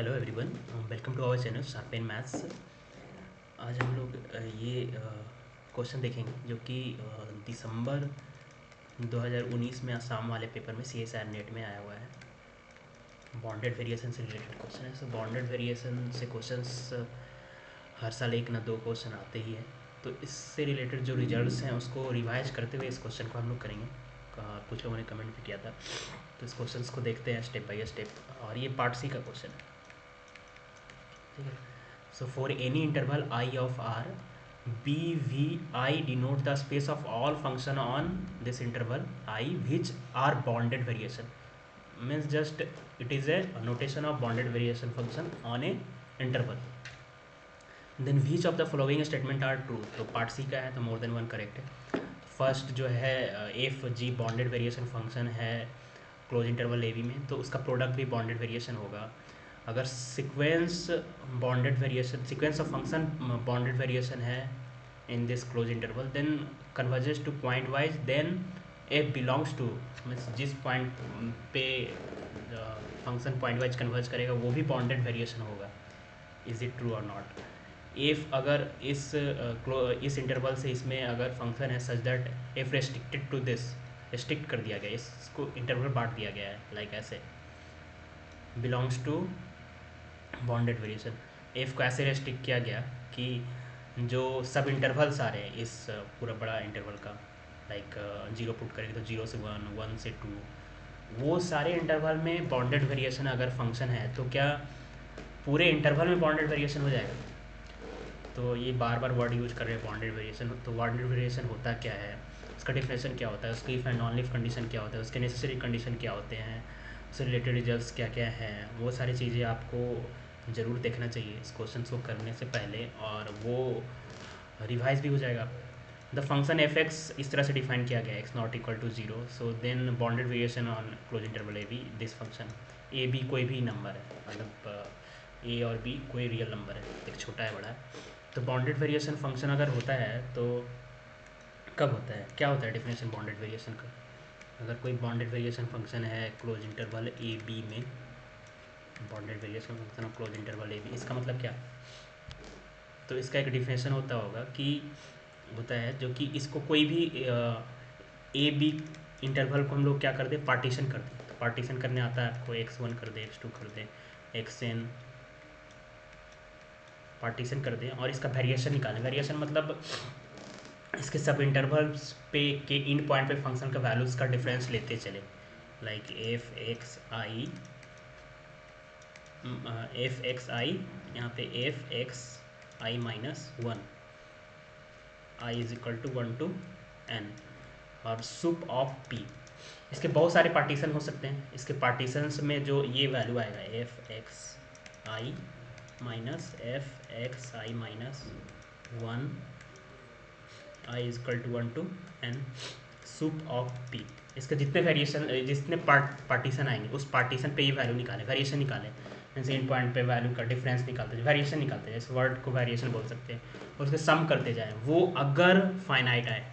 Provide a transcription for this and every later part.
Hello everyone, welcome to our channel Sharpen Maths. आज हम लोग ये क्वेश्चन देखेंगे जो कि दिसंबर 2019 में आसाम वाले पेपर में CSIR नेट में आया हुआ है। बॉन्डेड वेरिएशन से रिलेटेड क्वेश्चन है। सो बॉन्डेड वेरिएशन से क्वेश्चंस हर साल एक ना दो क्वेश्चन आते ही हैं। तो इससे रिलेटेड जो रिजल्ट्स हैं उसको रिवाइज करते हुए इस क्वेश्चन को हम लोग करेंगे। कुछ लोगों ने कमेंट भी किया था, तो इस क्वेश्चन को देखते हैं स्टेप बाय स्टेप। और ये पार्ट सी का क्वेश्चन है, ठीक है। So for any interval I of R, BVI denote the space of all function on this interval I which are bounded variation. Means just it is a notation of bounded variation function on a interval. Then which of the following statement are true? तो part C का है तो more than one correct है। First जो है F G bounded variation function है close interval A B में, तो उसका प्रोडक्ट भी बॉन्डेड वेरिएशन होगा। अगर sequence bounded variation sequence of function bounded variation है in this close interval, then converges to point wise, then F belongs to, means जिस पॉइंट पे फंक्शन पॉइंट वाइज कन्वर्ज करेगा वो भी बॉन्डेड वेरिएशन होगा। इज़ इट ट्रू और नॉट? एफ अगर इस इंटरवल से इसमें अगर फंक्शन है such that F restricted to this, restrict कर दिया गया, इसको इंटरवल बांट दिया गया है लाइक ऐसे, belongs to bounded variation. F को ऐसे रेस्ट्रिक्ट किया गया कि जो सब इंटरवल्स आ रहे हैं इस पूरा बड़ा इंटरवल का, लाइक 0 पुट करेंगे तो 0 से 1, 1 से 2, वो सारे इंटरवल में बॉन्डेड वेरिएशन अगर फंक्शन है तो क्या पूरे इंटरवल में बॉन्डेड वेरिएशन हो जाएगा? तो ये बार बार वर्ड यूज कर रहे हैं बॉन्डेड वेरिएशन। तो बॉन्डेड वेरिएशन होता क्या है, उसका डिफिनेशन क्या होता है, उसकी if and non if condition क्या होता है, उसके नेसेसरी कंडीशन क्या होते हैं, उससे रिलेटेड रिजल्ट्स क्या क्या हैं, वो सारी चीज़ें आपको ज़रूर देखना चाहिए इस क्वेश्चन को करने से पहले, और वो रिवाइज भी हो जाएगा। द फंक्शन एफ एक्स इस तरह से डिफाइन किया गया है, X not equal to 0, so then bounded variation on close interval A B, this function A B कोई भी नंबर है, मतलब ए और बी कोई रियल नंबर है, एक छोटा है बड़ा है। तो बॉन्डेड वेरिएशन फंक्शन अगर होता है तो कब होता है, क्या होता है डेफिनेशन बॉन्डेड वेरिएशन का? अगर कोई बॉन्डेड वेरिएशन फंक्शन है क्लोज इंटरवल ए बी में, bounded variation function of close interval A B, इसका मतलब क्या? तो इसका एक डिफिनेशन होता होगा कि होता है जो कि इसको कोई भी ए बी इंटरवल को हम लोग क्या कर दे, पार्टीशन कर दे। तो पार्टीशन करने आता है आपको, x1 कर दे, x2 कर दे, xn पार्टीशन कर दें और इसका वेरिएशन निकालें। वेरिएशन मतलब इसके सब इंटरवल्स पे के इन पॉइंट पे फंक्शन का वैल्यूज़ का डिफरेंस लेते चले, लाइक एफ एक्स आई, यहाँ पे F X I minus 1, I is equal to 1 to n, और सुप ऑफ पी। इसके बहुत सारे पार्टीशन हो सकते हैं। इसके पार्टीशंस में जो ये वैल्यू आएगा F X I minus F X I minus 1, I is equal to 1 to n, sup of P. इसके जितने वेरिएशन जितने पार्टीशन आएंगे उस पार्टीशन पे ये वैल्यू निकालें, वेरिएशन निकालें, मीन्स इन पॉइंट पे वैल्यू का डिफरेंस निकालते हैं, वेरिएशन निकालते हैं, इस वर्ड को वेरिएशन बोल सकते हैं, और उसके सम करते जाएँ। वो अगर फाइनाइट आए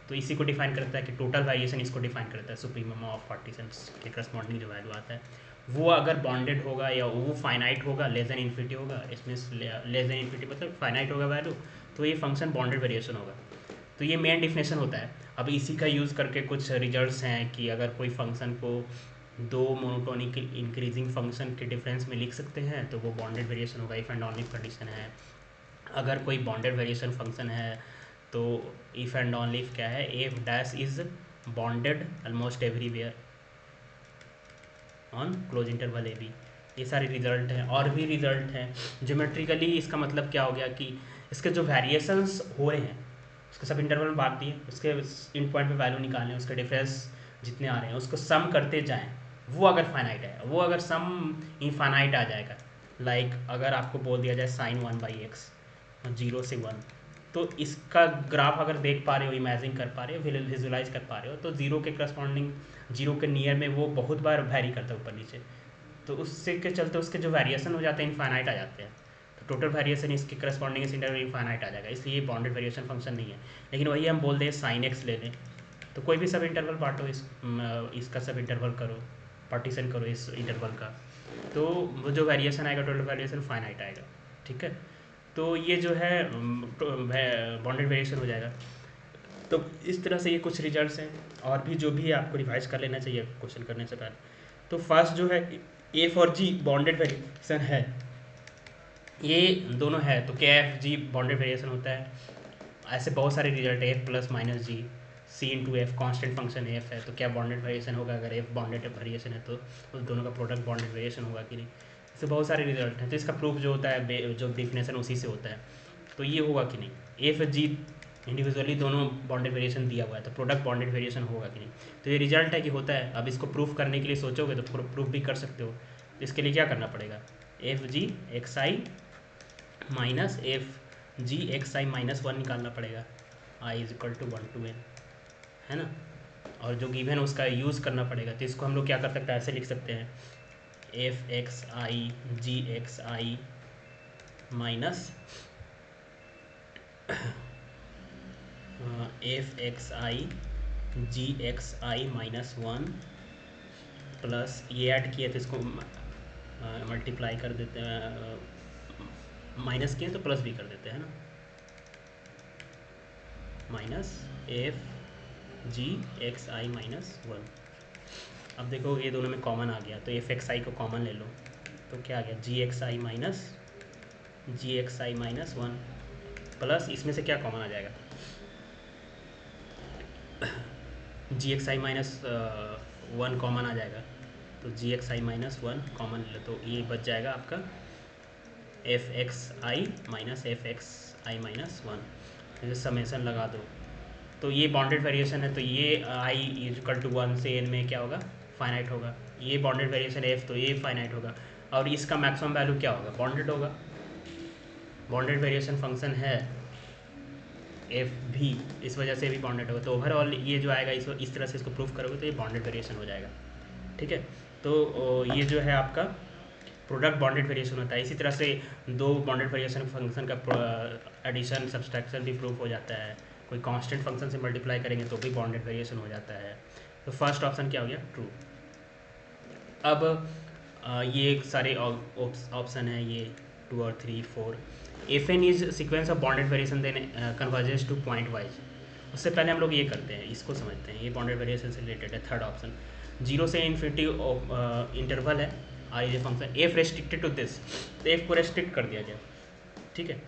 तो इसी को डिफाइन करता है कि टोटल वेरिएशन इसको डिफाइन करता है, सुप्रीमम ऑफ पार्टीशंस के करस्पॉन्डिंग जो वैल्यू आता है वो अगर बॉन्डेड होगा या वो फाइनाइट होगा, लेस देन इन्फिनिटी होगा, इसमें लेस देन इन्फिनिटी मतलब फाइनाइट होगा वैल्यू, तो ये फंक्शन बॉन्डेड वेरिएशन होगा। तो ये मेन डिफिनेशन होता है। अब इसी का यूज़ करके कुछ रिजल्ट्स हैं कि अगर कोई फंक्शन को दो मोनोटोनिक इंक्रीजिंग फंक्शन के डिफरेंस में लिख सकते हैं तो वो बॉन्डेड वेरिएशन होगा, इफ़ एंड ओनली कंडीशन है। अगर कोई बॉन्डेड वेरिएशन फंक्शन है तो इफ़ एंड ओनली इफ क्या है, F dash is bounded almost everywhere on close interval A B. ये सारे रिजल्ट हैं, और भी रिजल्ट हैं ज्योमेट्रिकली। इसका मतलब क्या हो गया कि इसके जो वेरिएशंस हो रहे हैं उसके सब इंटरवल में बांट दिए, उसके इन पॉइंट पे वैल्यू निकालें, उसके डिफरेंस जितने आ रहे हैं उसको सम करते जाएं। वो अगर फाइनाइट है, वो अगर सम इनफाइनाइट आ जाएगा, लाइक अगर आपको बोल दिया जाए साइन 1/x 0 से 1, तो इसका ग्राफ अगर देख पा रहे हो, इमेजिन कर पा रहे हो, विजुलाइज कर पा रहे हो, तो जीरो के करस्पॉन्डिंग, जीरो के नियर में वो बहुत बार वैरी करता है ऊपर नीचे, तो उससे के चलते उसके जो वेरिएशन हो जाते हैं इनफाइनाइट आ जाते हैं। तो टोटल वेरिएशन इसके करस्पॉन्डिंग इस इंटरवल इनफाइनाइट आ जाएगा, इसलिए ये बॉन्डेड वेरिएशन फंक्शन नहीं है। लेकिन वही हम बोल दें साइन एक्स ले लें, तो कोई भी सब इंटरवल बांटो, इसका सब इंटरवल करो, पार्टीशन करो इस इंटरवल का, तो वो जो वेरिएशन आएगा टोटल वेरिएशन फाइनाइट आएगा। ठीक है, तो ये जो है बॉन्डेड वेरिएशन हो जाएगा। तो इस तरह से ये कुछ रिजल्ट्स हैं, और भी जो भी है आपको रिवाइज कर लेना चाहिए क्वेश्चन करने से पहले। तो फर्स्ट जो है एफ और जी बॉन्डेड वेरिएशन है, ये दोनों है तो क्या एफ जी बॉन्डेड वेरिएशन होता है। ऐसे बहुत सारे रिजल्ट है, F plus minus G C into F constant function F है, तो क्या बॉन्डेड वेरिएशन होगा, अगर एफ बॉन्डेड वेरिएशन है तो उस दोनों का प्रोडक्ट बॉन्डेड वेरिएशन होगा कि नहीं। इससे बहुत सारे रिजल्ट हैं, तो इसका प्रूफ जो होता है जो डिफिनेशन उसी से होता है, तो ये होगा कि नहीं। एफ जी इंडिविजुअली दोनों बॉन्डेड वेरिएशन दिया हुआ है, तो प्रोडक्ट बॉन्डेड वेरिएशन होगा कि नहीं। तो ये रिजल्ट है कि होता है। अब इसको प्रूफ करने के लिए सोचोगे तो प्रूफ भी कर सकते हो। तो इसके लिए क्या करना पड़ेगा, F G X I minus F G X I minus one निकालना पड़ेगा, I is equal to 1 to n, है ना। और जो गिवन है उसका यूज़ करना पड़ेगा, तो इसको हम लोग क्या कर सकते हैं, ऐसे लिख सकते हैं F X I ji X I minus F X I ji X I minus one plus ये ऐड किए तो इसको मल्टीप्लाई कर देते हैं, माइनस किए तो प्लस भी कर देते हैं ना, minus F G X I minus one. अब देखो ये दोनों में कॉमन आ गया, तो एफ एक्स आई को कॉमन ले लो, तो क्या आ गया जी X I minus ji X I minus one plus इसमें से क्या कॉमन आ जाएगा, जी X I minus one common आ जाएगा, तो जी X I minus one common ले लो, तो ये बच जाएगा आपका F X I minus F X I minus one. जैसे समेसन लगा दो, तो ये बॉन्डेड वेरिएशन है, तो ये आई इक्वल टू वन से एन में क्या होगा, फाइनाइट होगा। ये बॉन्डेड वेरिएशन एफ, तो ये फाइनाइट होगा। और इसका मैक्सिमम वैल्यू क्या होगा, बॉन्डेड होगा। बॉन्डेड वेरिएशन फंक्शन है एफ भी, इस वजह से भी बॉन्डेड होगा। तो ओवरऑल ये जो आएगा इस तरह से इसको प्रूफ करोगे तो ये बॉन्डेड वेरिएशन हो जाएगा। ठीक है, तो ये जो है आपका प्रोडक्ट बॉन्डेड वेरिएशन होता है। इसी तरह से दो बॉन्डेड वेरिएशन फंक्शन का एडिशन सब्सट्रैक्शन भी प्रूफ हो जाता है। कोई कांस्टेंट फंक्शन से मल्टीप्लाई करेंगे तो भी बॉन्डेड वेरिएशन हो जाता है। तो फर्स्ट ऑप्शन क्या हो गया, ट्रू। अब ये सारे ऑप्शन है, ये 2 और 3 4। F N is sequence of bounded variation then convergence to point wise. उससे पहले हम लोग ये करते हैं, इसको समझते हैं, ये बॉन्डेड वेरिएशन से रिलेटेड है। थर्ड ऑप्शन 0 से इन्फिनिटी इंटरवल है और ये function f restricted to this, तो एफ को रेस्ट्रिक्ट कर दिया गया। ठीक है,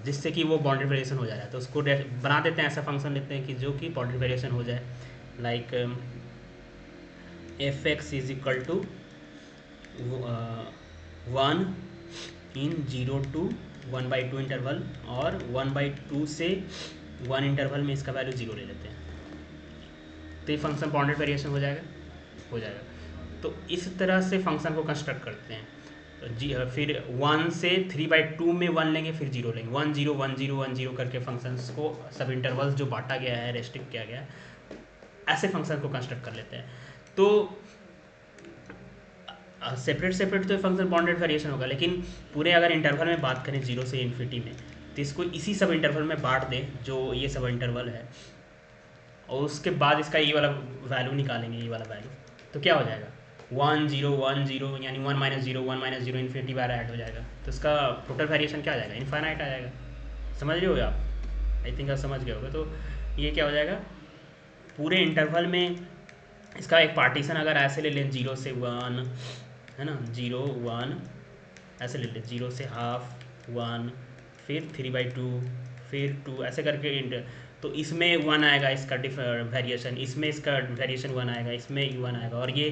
जिससे कि वो बाउंड्री वेरिएशन हो जाए, तो उसको बना देते हैं, ऐसा फंक्शन लेते हैं कि जो कि बाउंड्री वेरिएशन हो जाए, like F x is equal to 1 in 0 to 1/2 interval, और 1/2 से 1 इंटरवल में इसका वैल्यू 0 ले लेते हैं, तो ये फंक्शन बाउंडेड वेरिएशन हो जाएगा। तो इस तरह से फंक्शन को कंस्ट्रक्ट करते हैं। जी फिर 1 से 3/2 में 1 लेंगे, फिर 0 लेंगे, 1 0 1 0 1 0 करके फंक्शंस को सब इंटरवल्स जो बांटा गया है, रेस्ट्रिक्ट किया गया है, ऐसे फंक्शन को कंस्ट्रक्ट कर लेते हैं। तो सेपरेट तो फंक्शन बाउंडेड वेरिएशन होगा, लेकिन पूरे अगर इंटरवल में बात करें 0 से इन्फिनिटी में, तो इसको इसी सब इंटरवल में बांट दें जो ये सब इंटरवल है, और उसके बाद इसका ये वाला वैल्यू निकालेंगे, ये वाला वैल्यू, तो क्या हो जाएगा 1 0 1 0, यानी 1 - 0 इन्फिनिटी बार ऐड हो जाएगा, तो इसका टोटल वेरिएशन क्या आ जाएगा, इनफाइनाइट आ जाएगा। समझ रहे हो आप, आई थिंक आप समझ गए होगे। तो ये क्या हो जाएगा, पूरे इंटरवल में इसका एक पार्टीशन अगर ऐसे ले लें 0 से 1, है ना, 0 1 ऐसे ले लें, 0 से हाफ 1, फिर 3/2, फिर 2, ऐसे करके तो इसमें 1 आएगा इसका वेरिएशन, इसमें इसका वेरिएशन 1 आएगा, इसमें 1 आएगा, और ये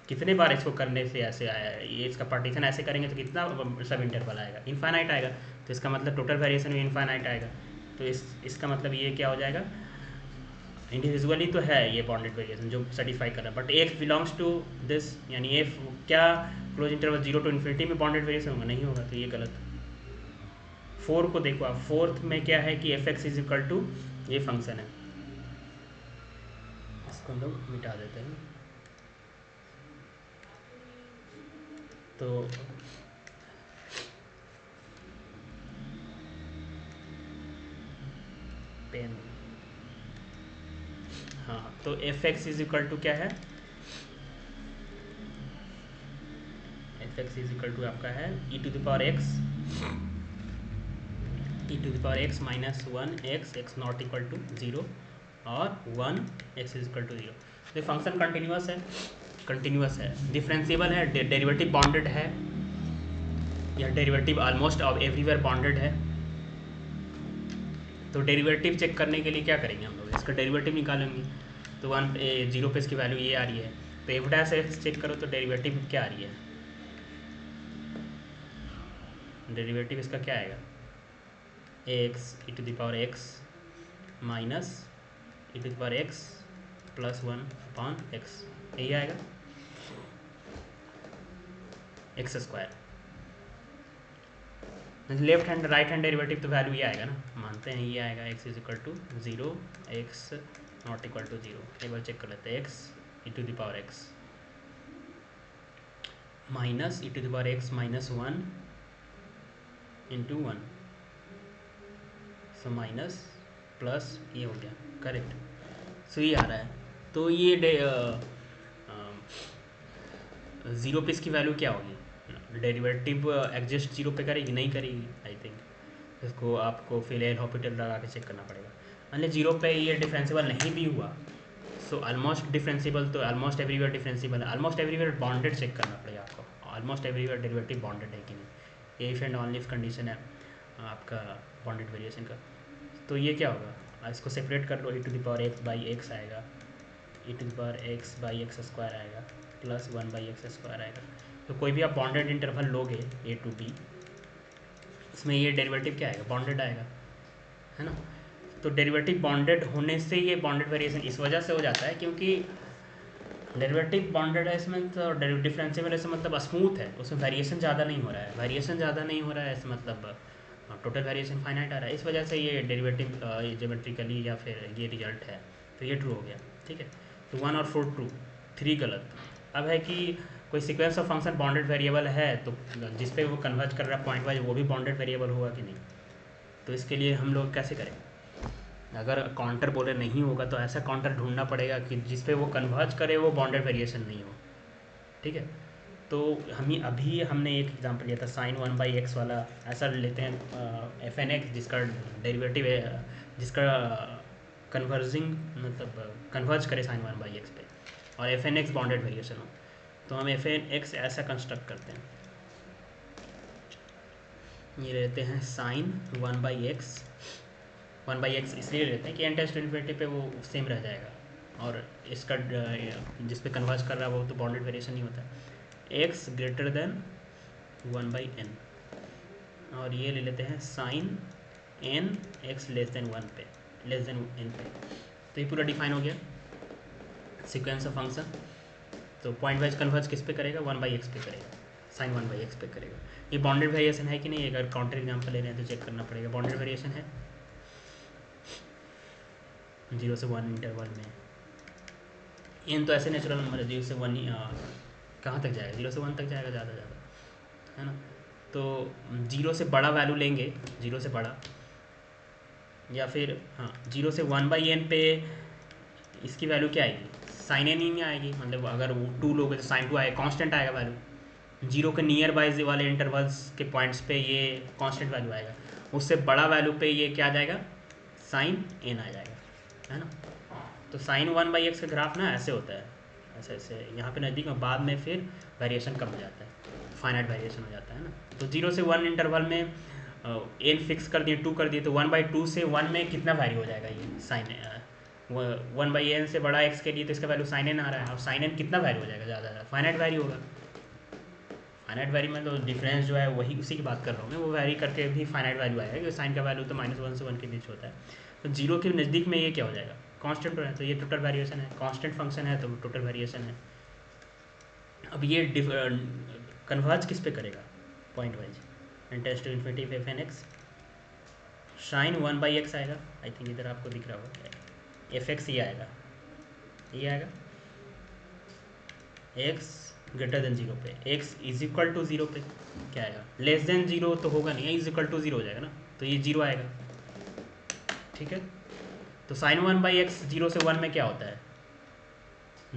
कितने बार इसको करने से ऐसे आया है, ये इसका पार्टीशन ऐसे करेंगे तो कितना सब इंटरवल आएगा, इनफाइनाइट आएगा। तो इसका मतलब टोटल वेरिएशन भी इनफाइनाइट आएगा। तो इसका मतलब ये क्या हो जाएगा, इंडिविजुअली तो है ये बॉन्डेड वेरिएशन जो सेटिस्फाई कर रहा है, but f belongs to this, यानी एफ क्या क्लोज इंटरवल 0 to इन्फिनिटी में बॉन्डेड वेरिएशन होगा, नहीं होगा, तो ये गलत। 4 को देखो आप, फोर्थ में क्या है कि f x is equal to ये फंक्शन है, इसको हम लोग मिटा देते हैं। तो पेन, हाँ, तो F x is equal to क्या है, एक्स इज इक्वल टू आपका है E to the power x minus one X not equal to zero और one X is equal to zero. तो फंक्शन कंटिन्यूस है, डिफरेंशिएबल है, डेरिवेटिव बॉन्डेड है, या डेरिवेटिव ऑलमोस्ट एवरीवेयर बॉन्डेड है। तो डेरिवेटिव चेक करने के लिए क्या करेंगे हम लोग, इसका डेरिवेटिव निकालेंगे। तो जीरो पे इसकी वैल्यू ये आ रही है, तो एफ डैश एक्स चेक करो तो डेरिवेटिव क्या आ रही है, डेरिवेटिव इसका क्या आएगा, x e to the power x minus e to the power x plus one upon x, यही आएगा x square. Left hand right hand derivative तो वैल्यू ये आएगा ना, मानते हैं ये आएगा x is equal to zero x not equal to zero. एक बार चेक कर लेते हैं, x e to the power x minus e to the power x minus one into one, so minus plus ये हो गया, करेक्ट। सो ये आ रहा है, तो ये ज़ीरो पे इसकी वैल्यू क्या होगी, डेरिवेटिव एग्जिस्ट जीरो पे करेगी, नहीं करेगी आई थिंक। इसको आपको फिर एल हॉस्पिटल लगा के चेक करना पड़ेगा। मतलब जीरो पे ये डिफरेंशिएबल नहीं भी हुआ, सो ऑलमोस्ट डिफरेंशिएबल, तो ऑलमोस्ट एवरीवेयर डिफरेंशिएबल है, ऑलमोस्ट एवरीवेयर बॉन्डेड चेक करना पड़ेगा आपको, ऑलमोस्ट एवरीवेयर डेरिवेटिव बॉन्डेड है कि नहीं। ये if and only if condition है आपका बॉन्डेड वेरिएशन का। तो ये क्या होगा, इसको सेपरेट कर लो, E to the power X by x आएगा, E to the power X by X square आएगा plus one by X square आएगा। तो कोई भी आप बॉन्डेड इंटरवल लोगे ए टू बी, इसमें ये डेरिवेटिव क्या आएगा, बॉन्डेड आएगा, है ना। तो डेरिवेटिव बॉन्डेड होने से ये बॉन्डेड वेरिएशन इस वजह से हो जाता है क्योंकि डेरिवेटिव बॉन्डेड है इसमें, तो डिफरेंशिएबल ऐसे मतलब स्मूथ है, उसमें वेरिएशन ज़्यादा नहीं हो रहा है, वेरिएशन ज़्यादा नहीं हो रहा है ऐसे मतलब टोटल वेरिएशन फाइनाइट आ रहा है, इस वजह से ये डेरिवेटिव ज्योमेट्रिकली या फिर ये रिजल्ट है। तो ये ट्रू हो गया, ठीक है। तो 1 और 4 ट्रू, 3 गलत। अब है कि कोई sequence of function bonded variable है तो जिस पे वो कन्वर्ज कर रहा है पॉइंट वाइज, वो भी बॉन्डेड वेरिएबल होगा कि नहीं। तो इसके लिए हम लोग कैसे करें, अगर काउंटर बोले नहीं होगा तो ऐसा काउंटर ढूंढना पड़ेगा कि जिस पे वो कन्वर्ज करे वो बॉन्डेड वेरिएशन नहीं हो, ठीक है। तो अभी हमने एक एग्जांपल लिया था साइन वन बाई एक्स वाला, ऐसा लेते हैं एफ एन एक्स जिसका डेरिवेटिव है, जिसका कन्वर्जिंग मतलब कन्वर्ज करे साइन वन बाई एक्स पे, और f n x bounded variation हो, तो हम एफ एन एक्स ऐसा कंस्ट्रक्ट करते हैं, ये लेते हैं साइन वन बाई एक्स इसलिए लेते हैं कि एन टेंड्स टू इन्फिनिटी पे वो सेम रह जाएगा, और इसका जिस पे कन्वर्ज कर रहा है वो तो बॉन्डेड वेरिएशन नहीं होता है, x greater than one by n, और ये ले लेते हैं sine n x less than one पे, लेस देन एन पे। तो ये पूरा डिफाइन हो गया सीक्वेंस ऑफ फंक्शन। तो पॉइंट वाइज कन्वर्ज किस पे करेगा, वन बाई एक्स पे करेगा, साइन वन बाई एक्स पे करेगा। ये बॉन्डेड वेरिएशन है कि नहीं, अगर काउंटर एग्जाम्पल ले रहे हैं तो चेक करना पड़ेगा, बॉन्डेड वेरिएशन है 0 से 1 इंटरवल में। एन तो ऐसे नेचुरल नंबर है, 0 से 1 कहाँ तक जाएगा, 0 से 1 तक जाएगा ज़्यादा है ना। तो 0 से बड़ा वैल्यू लेंगे, 0 से बड़ा, या फिर हाँ 0 से 1 बाई एन पे इसकी वैल्यू क्या आएगी, साइन एन ही नहीं आएगी, मतलब अगर वो 2 लोगे तो साइन 2 आएगा, कांस्टेंट आएगा वैल्यू। 0 के नियर बाय वाले इंटरवल्स के पॉइंट्स पे ये कांस्टेंट वैल्यू आएगा, उससे बड़ा वैल्यू पे ये क्या आ जाएगा, साइन एन आ जाएगा, है ना। तो साइन वन बाई एक्स का ग्राफ ना ऐसे होता है, ऐसे ऐसे यहाँ पे नज़दीक में, बाद में फिर वेरिएशन कम हो जाता है, फाइनाइट वेरिएशन हो जाता है ना। तो 0 से 1 इंटरवल में एन फिक्स कर दिए, 2 कर दिए, तो 1/2 से 1 में कितना वैल्यू हो जाएगा ये साइन 1 बाई एन से बड़ा एक्स के लिए, तो इसका वैल्यू साइन एन आ रहा है, और साइन एन कितना वैल्यू हो जाएगा, ज़्यादा फाइनाइट वैल्यू होगा। फाइनाइट वैल्यू में तो डिफरेंस जो है वही उसी की बात कर रहा हूँ मैं, वो वैरी करके भी फाइनाइट वैल्यू आएगा, क्योंकि साइन का वैल्यू तो -1 से 1 के बीच होता है। तो 0 के नज़दीक में ये क्या हो जाएगा, कांस्टेंट है, तो ये टोटल वेरिएशन है, कांस्टेंट फंक्शन है तो टोटल वेरिएशन है। अब ये कन्वर्ज किस पे करेगा, pointwise, n tends to infinity f n x, sine 1 by x आएगा, आई थिंक इधर आपको दिख रहा होगा, एफ एक्स ये आएगा, ये आएगा एक्स ग्रेटर देन 0 पे, एक्स इज इक्वल टू 0 पे क्या आएगा, लेस देन 0 तो होगा नहीं, इज इक्वल टू 0 हो जाएगा ना, तो ये 0 आएगा, ठीक है। तो साइन 1 बाई एक्स 0 से 1 में क्या होता है,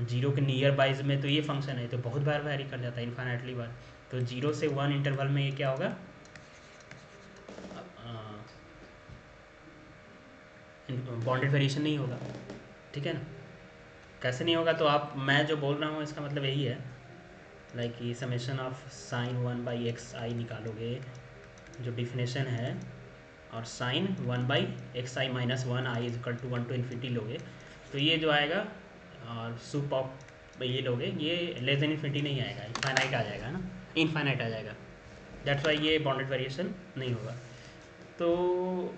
0 के नियर बाइज में, तो ये फंक्शन है तो बहुत बार वैरी कर जाता है, इन्फाइनाइटली बार, तो 0 से 1 इंटरवल में ये क्या होगा, बाउंडेड वेरिएशन नहीं होगा, ठीक है ना। कैसे नहीं होगा, तो आप, मैं जो बोल रहा हूँ इसका मतलब यही है, लाइक ये समेशन ऑफ साइन 1/xi निकालोगे जो डिफिनेशन है, और sine 1/xi minus 1 i is equal to 1 to infinity लोगे, तो ये जो आएगा, और सुप ऑफ ये लोगे, ये लेस देन इन्फिनिटी नहीं आएगा, इनफाइनाइट आ जाएगा ना, इनफाइनाइट आ जाएगा। दैट्स वाई ये बाउंडेड वेरिएशन नहीं होगा। तो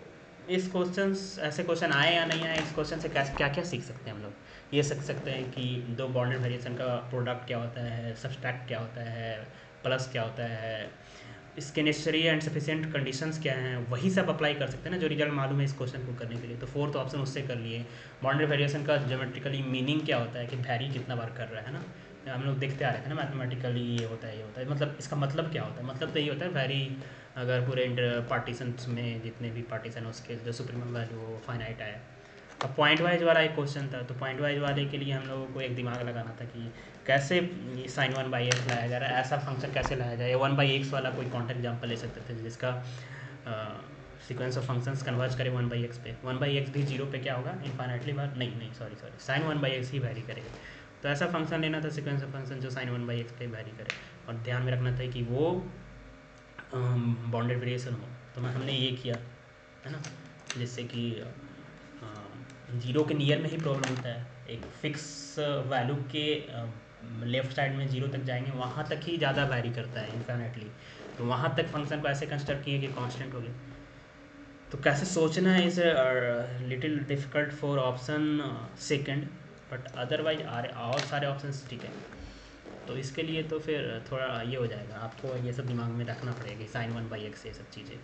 इस क्वेश्चन, ऐसे क्वेश्चन आए या नहीं आए, इस क्वेश्चन से क्या क्या सीख सकते हैं हम लोग। ये सीख सकते हैं कि दो बाउंडेड वेरिएशन का प्रोडक्ट क्या होता है, सब्सट्रैक्ट क्या होता है, प्लस क्या होता है, इसके नेसेसरी एंड सफिशिएंट कंडीशंस क्या हैं, वही सब अप्लाई कर सकते हैं ना जो रिजल्ट मालूम है इस क्वेश्चन को करने के लिए। तो फोर्थ ऑप्शन उससे कर लिए। बाउंडेड वेरिएशन का ज्योमेट्रिकली मीनिंग क्या होता है कि वैरी कितना बार कर रहा है ना, हम लोग देखते आ रहे थे ना मैथमेटिकली, ये होता है ये होता है, मतलब इसका मतलब क्या होता है, मतलब तो ये होता है वैरी, अगर पूरे इंटर पार्टीशंस में जितने भी पार्टीशन है उसके जो सुप्रीमम वैल्यू वो फाइनाइट आया। अब पॉइंट वाइज वाला एक क्वेश्चन था, तो पॉइंट वाइज वाले के लिए हम लोगों को एक दिमाग लगाना था कि कैसे साइन 1/x लाया जा रहा है, ऐसा फंक्शन कैसे लाया जाए। 1/x वाला कोई कॉन्टेक्ट एग्जाम्पल ले सकते थे जिसका सीक्वेंस ऑफ फंक्शंस कन्वर्ज करे 1/x पे। 1/x भी 0 पे क्या होगा, इनफाइनाइटली बार, नहीं नहीं सॉरी साइन 1/x ही वैरी करेगा। तो ऐसा फंक्शन लेना था सीक्वेंस ऑफ फंक्शन जो साइन 1/x पे वैरी करे, और ध्यान में रखना था कि वो बाउंडेड वेरिएशन हो। तो हमने ये किया है ना, जिससे कि जीरो के नियर में ही प्रॉब्लम होता है, एक फिक्स वैल्यू के लेफ्ट साइड में जीरो तक जाएंगे, वहाँ तक ही ज़्यादा वैरी करता है इनफाइनाइटली। तो वहाँ तक फंक्शन को ऐसे कंस्ट्रक्ट किए कि कांस्टेंट हो गए। तो कैसे सोचना है is little difficult for option second, but otherwise और सारे ऑप्शन ठीक है। तो इसके लिए तो फिर थोड़ा ये हो जाएगा, आपको ये सब दिमाग में रखना पड़ेगा, साइन 1/x ये सब चीज़ें,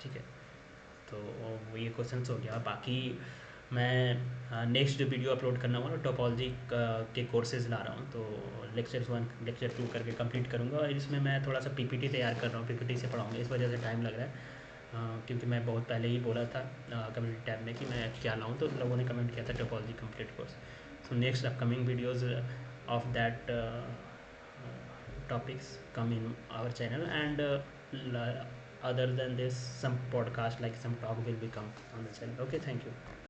ठीक है। तो वो ये क्वेश्चन हो गया। बाकी मैं नेक्स्ट जो वीडियो अपलोड करना हुआ ना, टोपोलॉजी के कोर्सेज ला रहा हूँ, तो लेक्चर 1 लेक्चर 2 करके कंप्लीट करूँगा, और इसमें मैं थोड़ा सा पीपीटी तैयार कर रहा हूँ, पीपीटी से पढ़ाऊँगा, इस वजह से टाइम लग रहा है। क्योंकि मैं बहुत पहले ही बोला था कम्युनिटी टैब में कि मैं क्या लाऊँ, तो लोगों ने कमेंट किया था topology complete course. So next upcoming videos of that topics come in our channel, and other than this some podcast like some talk will become on the channel. Okay, thank you.